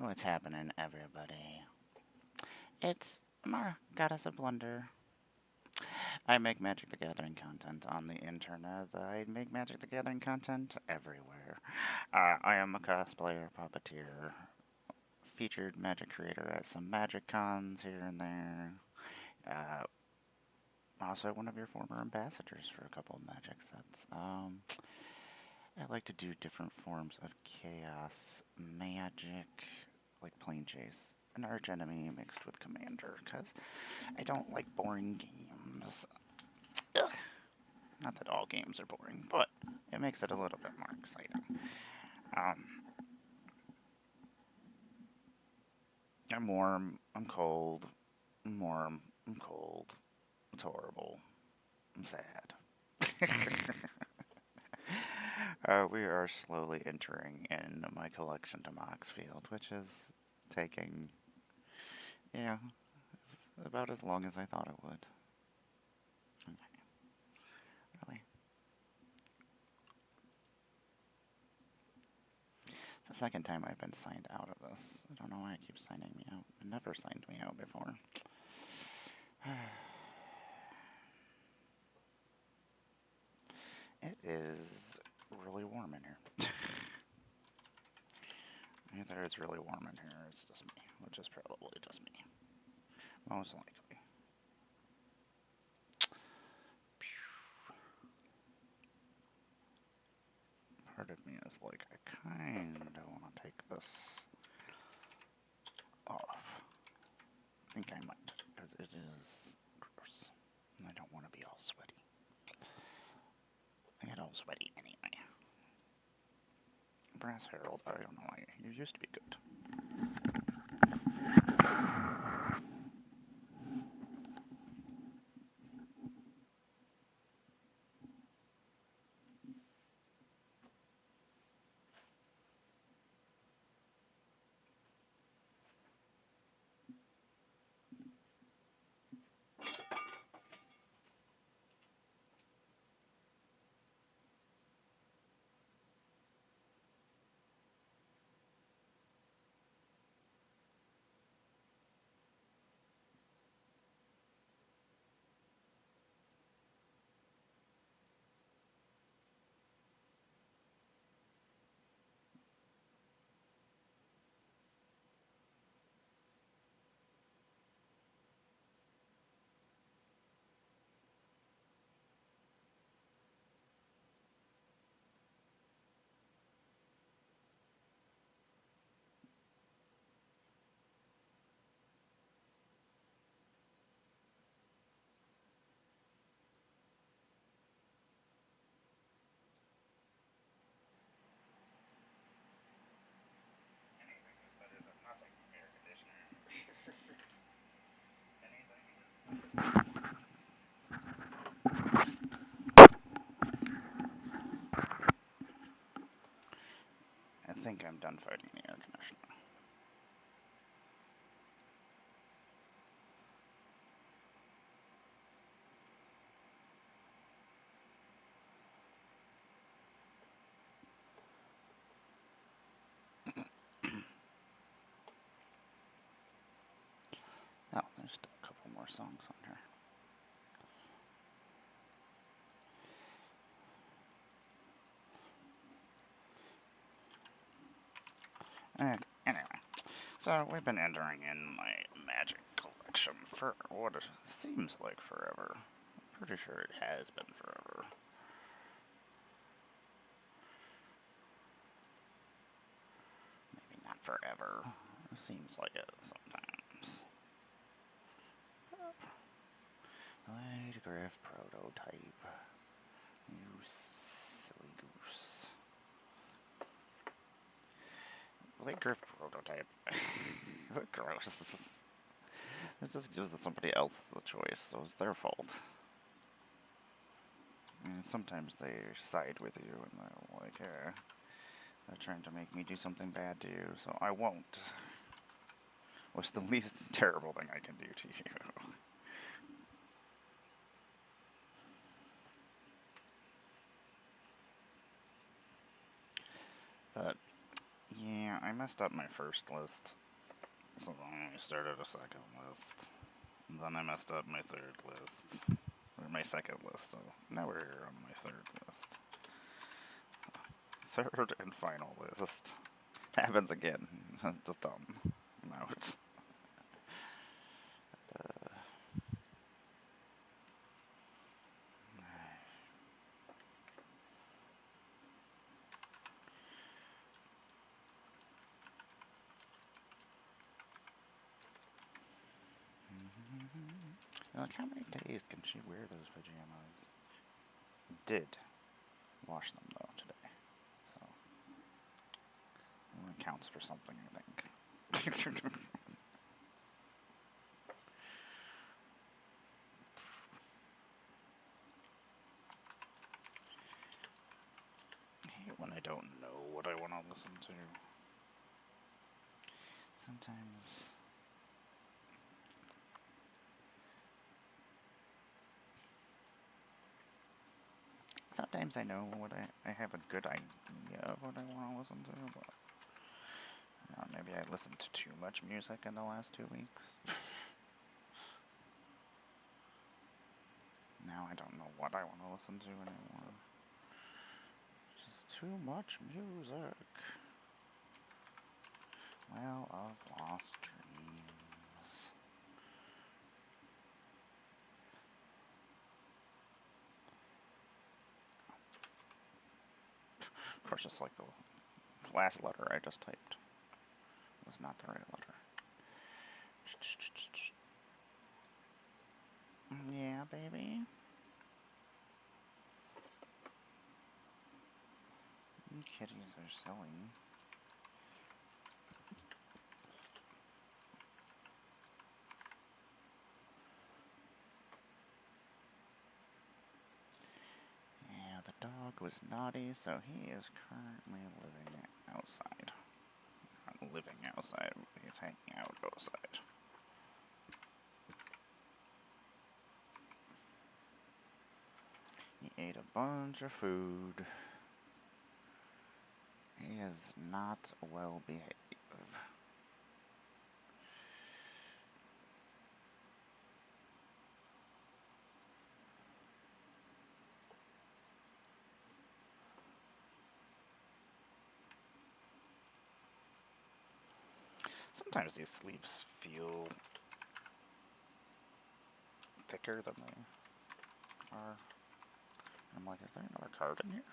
What's happening, everybody? It's Emmara, Goddess of Blunder. I make Magic the Gathering content on the internet. I make Magic the Gathering content everywhere. I am a cosplayer, puppeteer, featured magic creator at some magic cons here and there. Uh, Also, one of your former ambassadors for a couple of magic sets. I like to do different forms of chaos magic, like plane chase, an arch enemy mixed with commander, because I don't like boring games. Ugh. Not that all games are boring, but it makes it a little bit more exciting. Um, I'm warm, I'm cold, I'm warm, I'm cold, it's horrible, I'm sad. We are slowly entering in my collection to Moxfield, which is taking, yeah, about as long as I thought it would. Okay, really. It's the second time I've been signed out of this. I don't know why it keeps signing me out. It never signed me out before. It is really warm in here. Either it's really warm in here or it's just me, which is probably just me. Most likely. Part of me is like, I kinda wanna take this off. I think I might, because it is gross. And I don't want to be all sweaty. I get all sweaty anyway. Brass Herald, I don't know why. You used to be good. Anything is better than nothing, air conditioner. I think I'm done fighting the air conditioner. Oh, there's still a couple more songs on here. Anyway, so we've been entering in my magic collection for what it seems like forever. I'm pretty sure it has been forever. Maybe not forever. It seems like it sometimes. Light Griff prototype. You silly goose. Light Griff prototype. Gross. It just gives somebody else the choice, so it's their fault. I mean, sometimes they side with you and they're like, they're trying to make me do something bad to you, so I won't. What's the least terrible thing I can do to you? But Yeah, I messed up my first list. So then I started a second list. And then I messed up my third list. Or my second list, so now we're here on my third list. Third and final list. Happens again. Just dumb. Out. Like, how many days can she wear those pajamas? Did wash them, though, today. So, it counts for something, I think. I hate when I don't know what I want to listen to. Sometimes I know what I have a good idea of what I want to listen to, but maybe I listened to too much music in the last 2 weeks. Now I don't know what I want to listen to anymore. Just too much music. Well, of lost dreams. Of course, it's like the last letter I just typed was not the right letter. Yeah, baby. Kitties are silly. Yeah, the dog was naughty, so he is currently living outside. Not living outside, but he's hanging out outside. He ate a bunch of food. He is not well behaved. Sometimes these sleeves feel thicker than they are. I'm like, is there another card in here?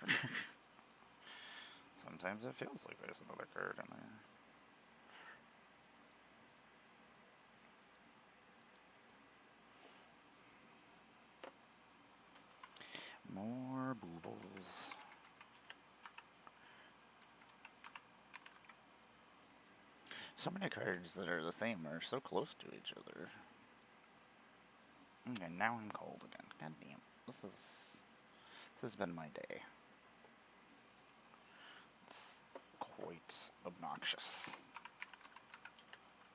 Sometimes it feels like there's another card in there. More boobles. So many cards that are the same are so close to each other. Okay, now I'm cold again. God damn. This has been my day. It's quite obnoxious.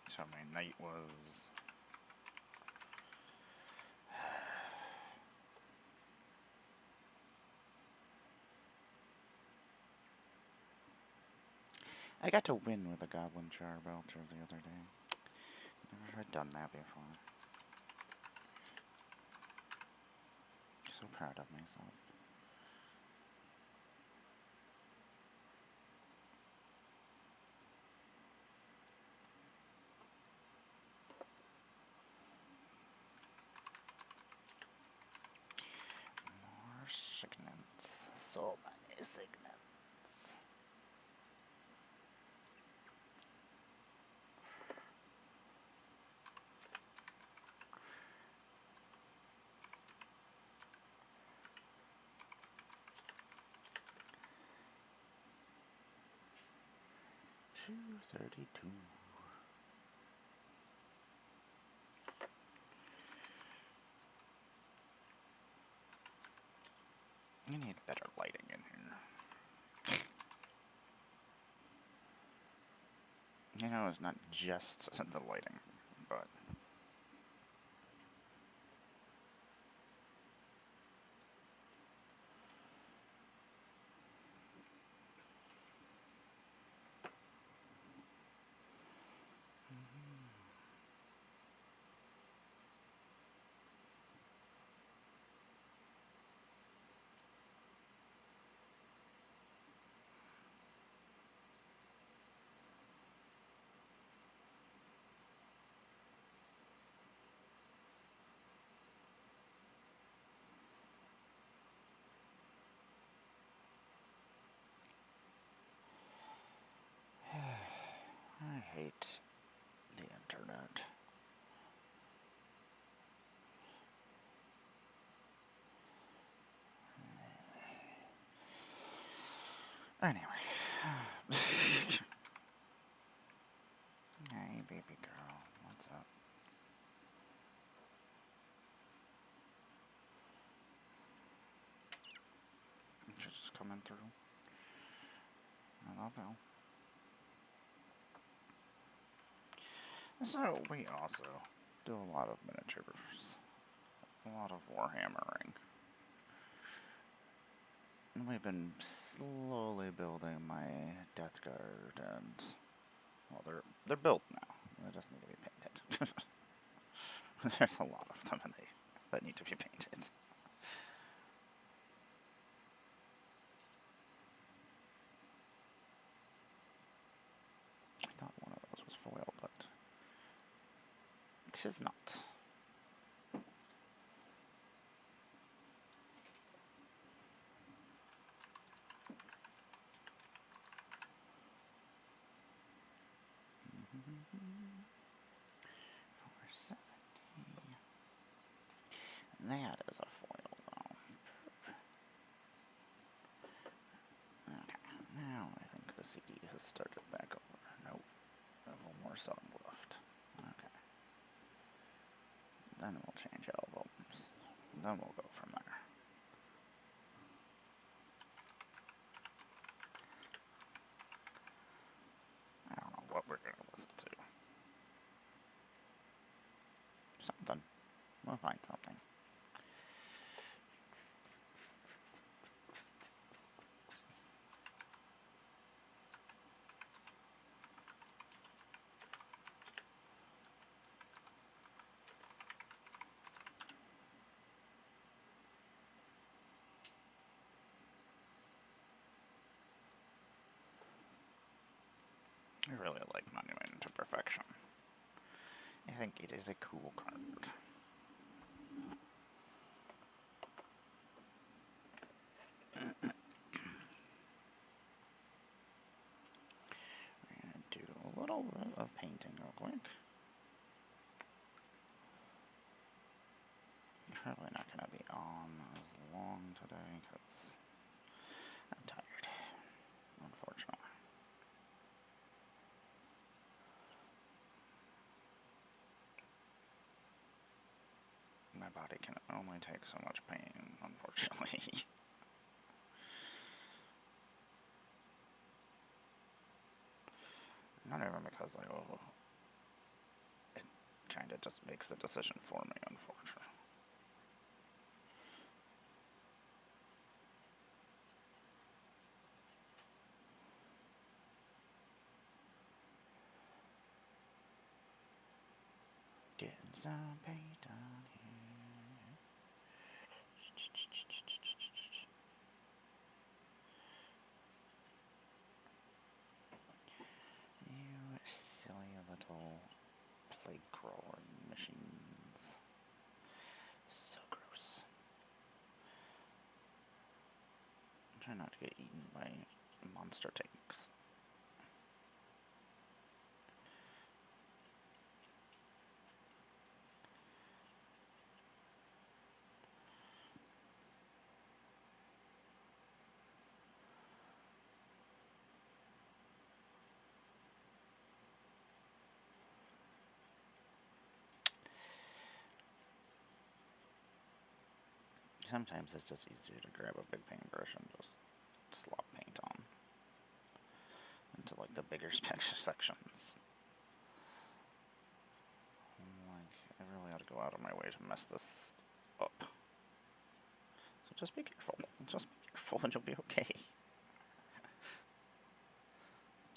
So my night was... I got to win with a Goblin Charbelcher the other day. Never had done that before. So proud of myself. More signets. So many signets. $232. You need better lighting in here. You know, it's not just the lighting, but... hate the internet. Anyway. Hey, baby girl. What's up? She's just coming through. I love you. So, we also do a lot of miniatures. A lot of warhammering. And we've been slowly building my Death Guard, and well, they're built now. They just need to be painted. There's a lot of them, and that need to be painted. I thought one of those was foil, but it is not. That is a foil, though. Okay, now I think the CD has started back over. Nope, I have one more song left. Okay. Then we'll change albums. Then we'll go from there. I don't know what we're going to listen to. Something. We'll find something. I really like Monument to Perfection. I think it is a cool card. We're going to do a little bit of painting real quick. Probably not going to be on as long today because I'm tired, unfortunately. My body can only take so much pain, unfortunately. Not even because it kind of just makes the decision for me, unfortunately. Getting some paint on here. You silly little plague crawling machines. So gross. I'm trying not to get eaten by monster tanks. Sometimes it's just easier to grab a big paintbrush and just slop paint on into like the bigger sections. Like, I really ought to go out of my way to mess this up. So just be careful. Just be careful and you'll be okay.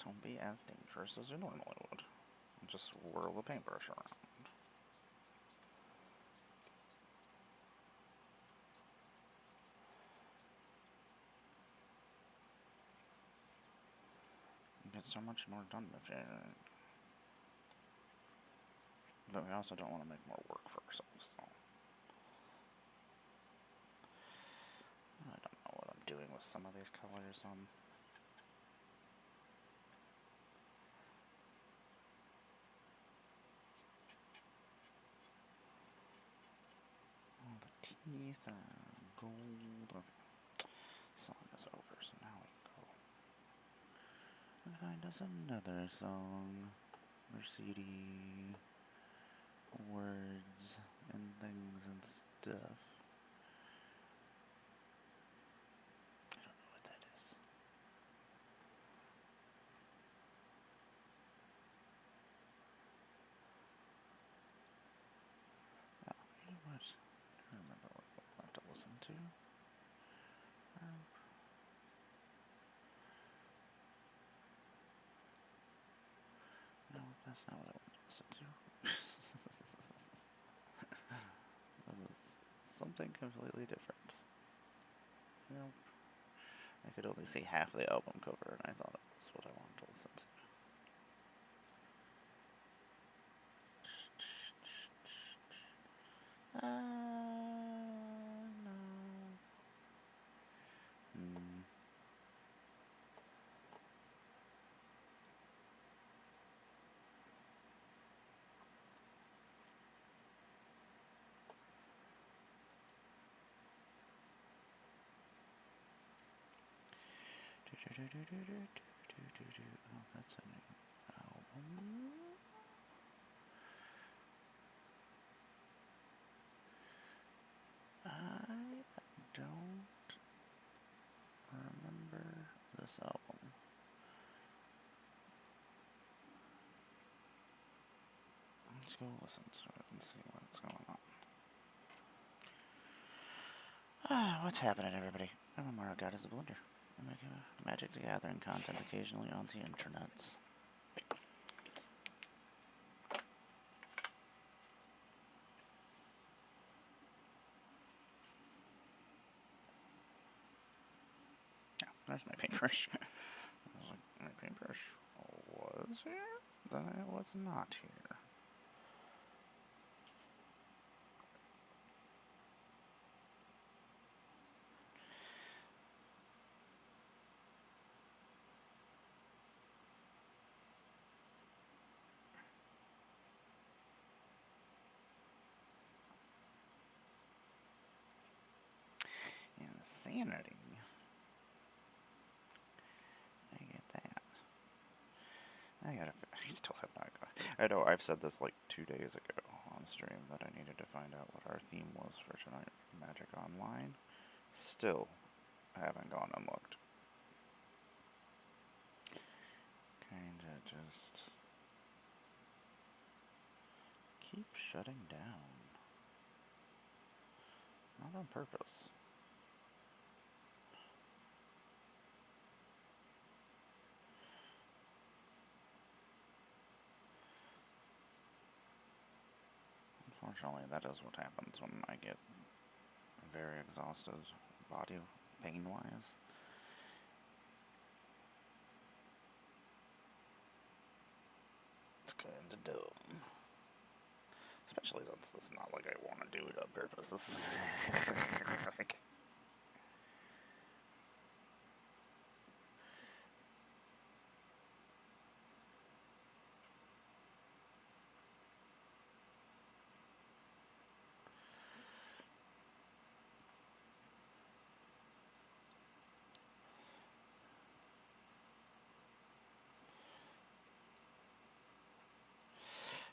Don't be as dangerous as you normally would. Just swirl the paintbrush around. Get so much more done with it. But we also don't want to make more work for ourselves, so. I don't know what I'm doing with some of these colors. Ether Gold. Okay. Song is over, so now we go and find us another song or CD, words and things and stuff. I don't know what that is. Oh, you know what? I remember what we'll have to listen to. No, that's not what I want to listen to. This is something completely different. Nope. I could only see half the album cover, and I thought it was what I wanted to listen to. No. Oh, that's a new album. I don't remember this album. Let's go listen to it and see what's going on. What's happening, everybody? I'm Emmara, God is a Blender. I make Magic the Gathering content occasionally on the internets. Oh, there's my paintbrush. I was like, my paintbrush was here? Then it was not here. Insanity. I get that. I still have not got. I know I've said this like 2 days ago on stream that I needed to find out what our theme was for tonight for Magic Online. Still haven't gone and looked. Kinda just keep shutting down. Not on purpose. Unfortunately, that is what happens when I get very exhausted, body pain-wise. It's kinda dumb. Especially since it's not like I want to do it on purpose. This is like...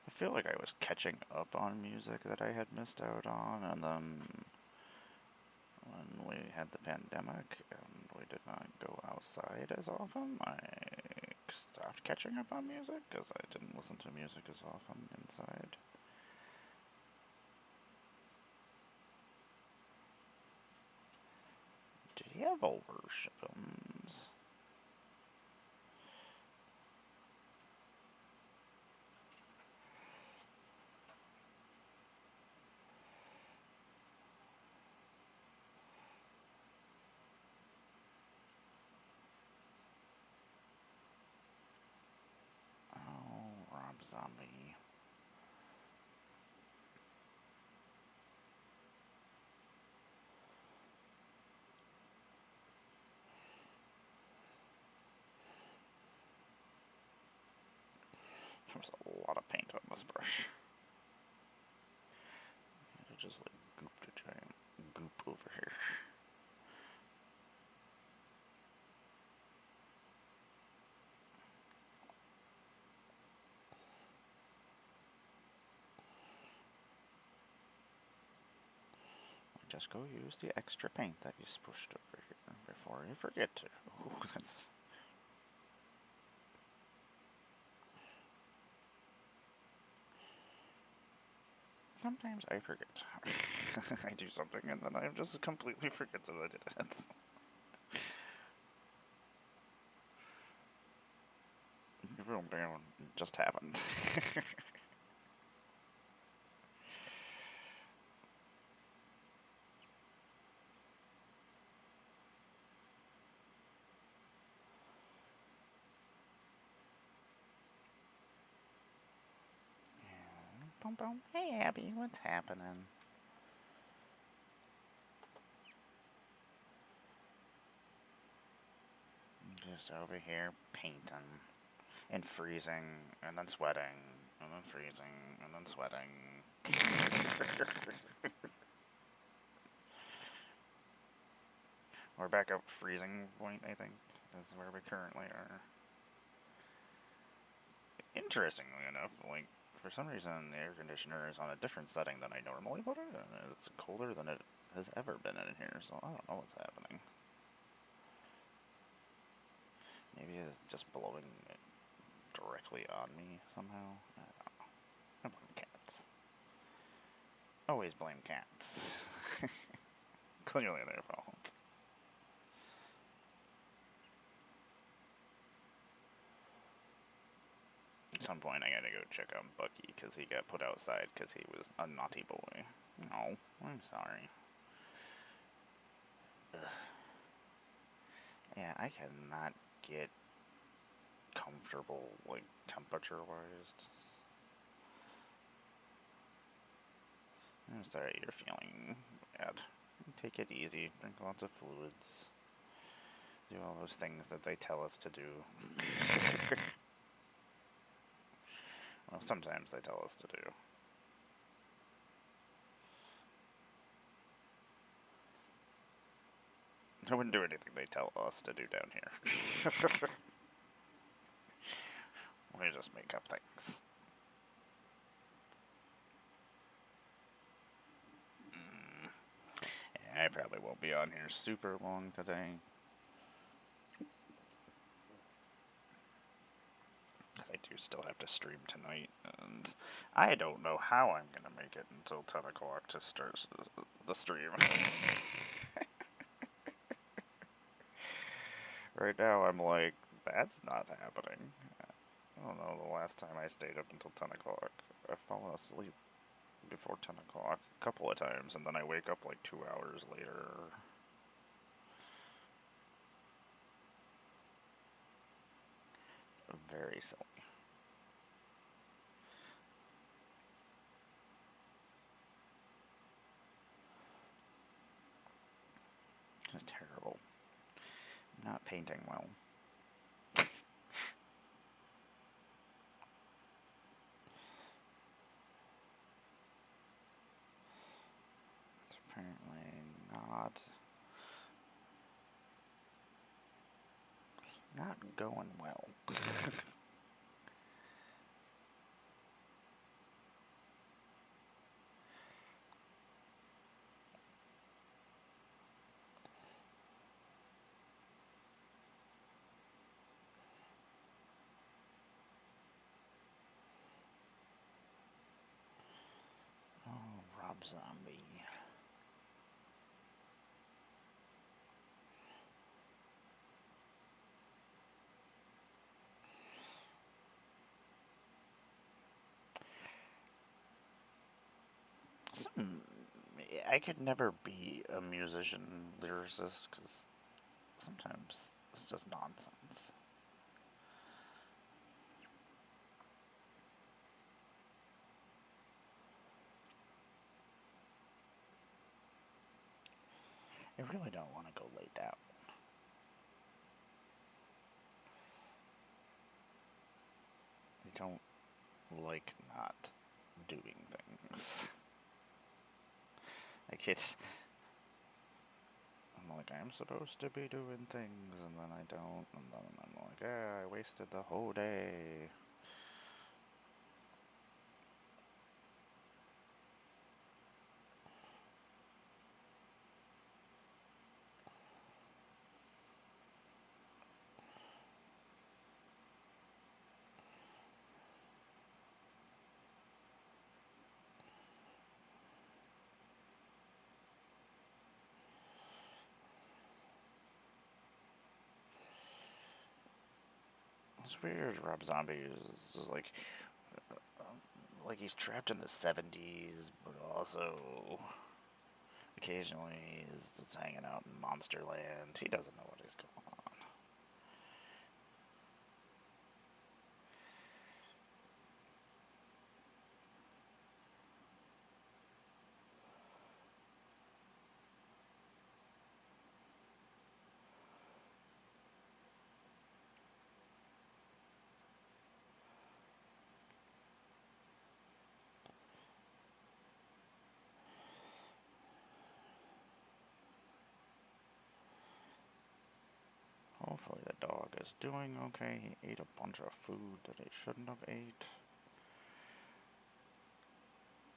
I feel like I was catching up on music that I had missed out on, and then when we had the pandemic and we did not go outside as often, I stopped catching up on music because I didn't listen to music as often inside. Did he have overshippings? Oh, Rob Zombie. There's a lot of paint on this brush. I had to just like Goop the giant goop over here. Just go use the extra paint that you spushed over here before you forget to. Ooh, that's... Sometimes I forget. I do something and then I just completely forget that I did it. It just happened. Boom, boom. Hey, Abby, what's happening? Just over here painting and freezing and then sweating and then freezing and then sweating. We're back up freezing point, I think. That's where we currently are. Interestingly enough, like, for some reason the air conditioner is on a different setting than I normally put it, and it's colder than it has ever been in here, so I don't know what's happening. Maybe it's just blowing it directly on me somehow. I don't know. I blame cats. Always blame cats. Clearly their fault. At some point I gotta go check on Bucky because he got put outside because he was a naughty boy. No, I'm sorry. Ugh. Yeah, I cannot get comfortable, like, temperature-wise. I'm sorry you're feeling bad. Take it easy, drink lots of fluids, do all those things that they tell us to do. Well, sometimes they tell us to do. I wouldn't do anything they tell us to do down here. We just make up things. Yeah, I probably won't be on here super long today. Because I do still have to stream tonight, and I don't know how I'm going to make it until 10 o'clock to start the stream. Right now I'm like, that's not happening. I don't know, the last time I stayed up until 10 o'clock. I've fallen asleep before 10 o'clock a couple of times, and then I wake up like 2 hours later. Very silly. It's terrible. I'm not painting well. It's apparently not going well. Oh, Rob Zombie. I could never be a musician lyricist because sometimes it's just nonsense. I really don't want to go lay down. I don't like not doing things. Like, I'm like, I'm supposed to be doing things, and then I don't, and then I'm like, I wasted the whole day. It's weird. Rob Zombie is just like he's trapped in the 70s, but also occasionally he's just hanging out in Monsterland. He doesn't know what is going on. Hopefully the dog is doing okay. He ate a bunch of food that he shouldn't have ate.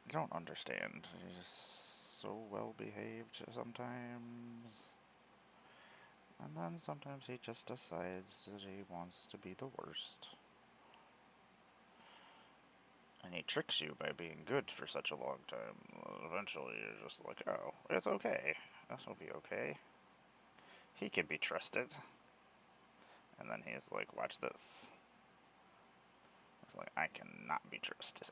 I don't understand. He's so well behaved sometimes. And then sometimes he just decides that he wants to be the worst. And he tricks you by being good for such a long time. Eventually you're just like, oh, it's okay. This will be okay. He can be trusted. And then he's like, watch this. It's like, I cannot be trusted.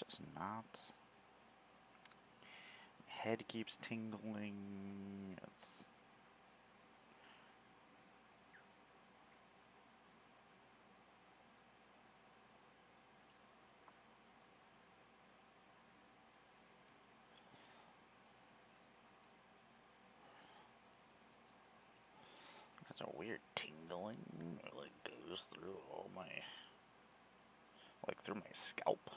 Just not. Head keeps tingling. It's That's a weird tingling. It like goes through all my, like through my scalp.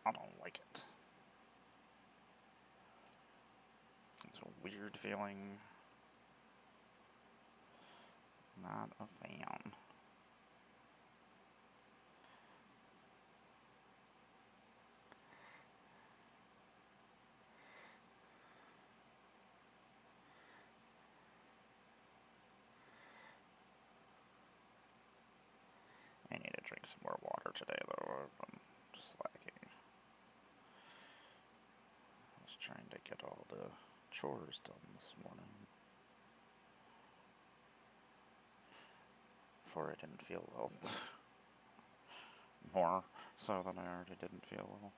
I don't like it. It's a weird feeling. Not a fan. I need to drink some more water today, though. I'm slacking. I was trying to get all the chores done this morning. Before I didn't feel well. More so than I already didn't feel well.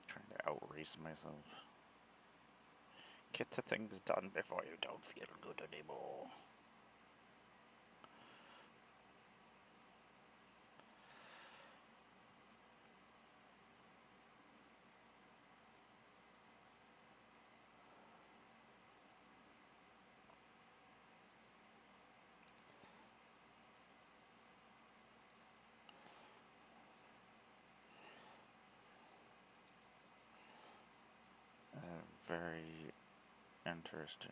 Trying to outrace myself. Get the things done before you don't feel good anymore. Very interesting.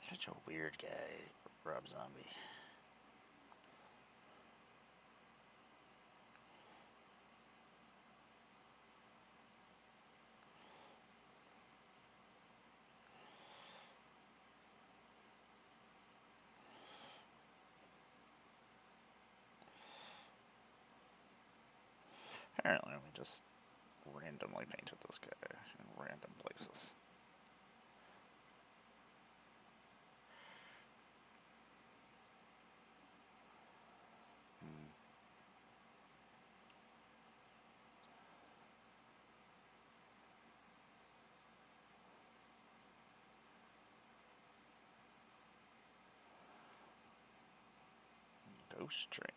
Such a weird guy, Rob Zombie. Apparently, we just randomly painted this guy in random places. ghost train.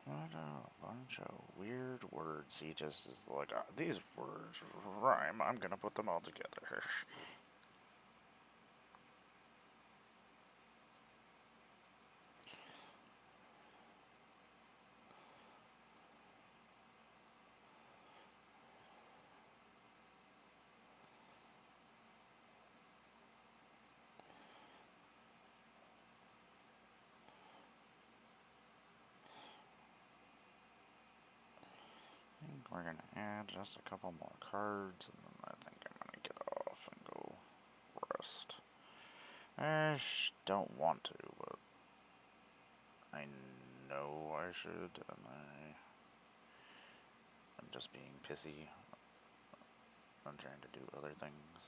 What a bunch of weird words. He just is like, these words rhyme. I'm gonna put them all together. I think we're gonna add just a couple more cards, and then I think I'm gonna get off and go rest. I don't want to, but I know I should, and I'm just being pissy. I'm trying to do other things.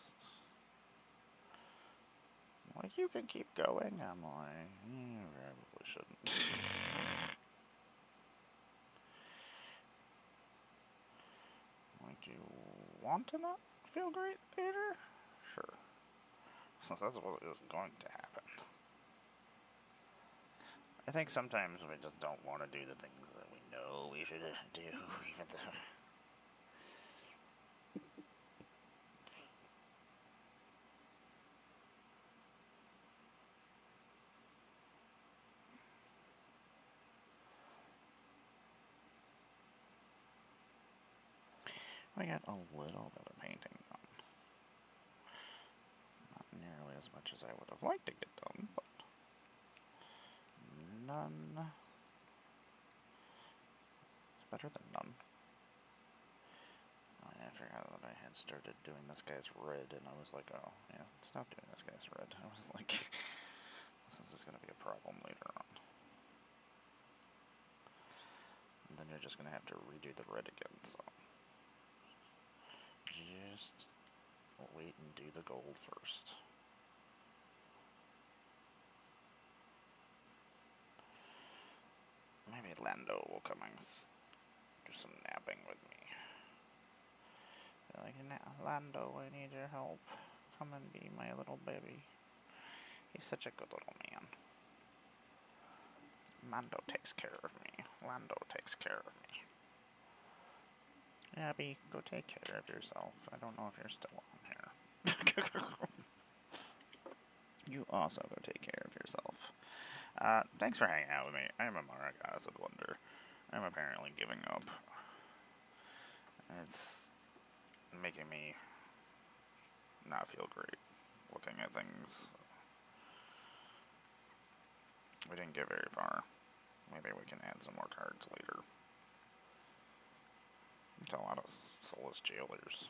Like, you can keep going. I'm like, you probably shouldn't. Like, do you want to not feel great later? Sure. So that's what is going to happen. I think sometimes we just don't want to do the things that we know we should do, even though. I got a little bit of painting done. Not nearly as much as I would have liked to get done, but none is better than none. Oh, yeah, I forgot that I had started doing this guy's red, and I was like, oh, yeah, stop doing this guy's red. I was like, this is going to be a problem later on. And then you're just going to have to redo the red again, so. Just wait and do the gold first. Maybe Lando will come and do some napping with me. They're like, Lando, I need your help. Come and be my little baby. He's such a good little man. Mando takes care of me. Lando takes care of me. Abby, go take care of yourself. I don't know if you're still on here. You also go take care of yourself. Thanks for hanging out with me. I'm Emmara, Goddess of Wonder. I'm apparently giving up. It's making me not feel great looking at things. We didn't get very far. Maybe we can add some more cards later. It's a lot of soulless jailers.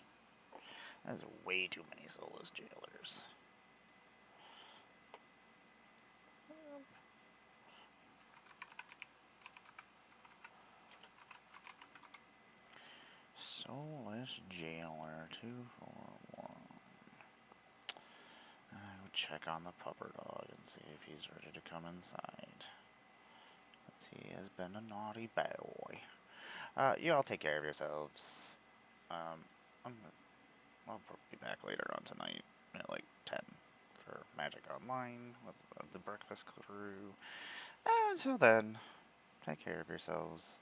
That's way too many soulless jailers. Soulless jailer 241. I would check on the pupper dog and see if he's ready to come inside. He has been a naughty boy. You all take care of yourselves. I'll be back later on tonight at like 10 for Magic Online with the breakfast crew. Until then, take care of yourselves.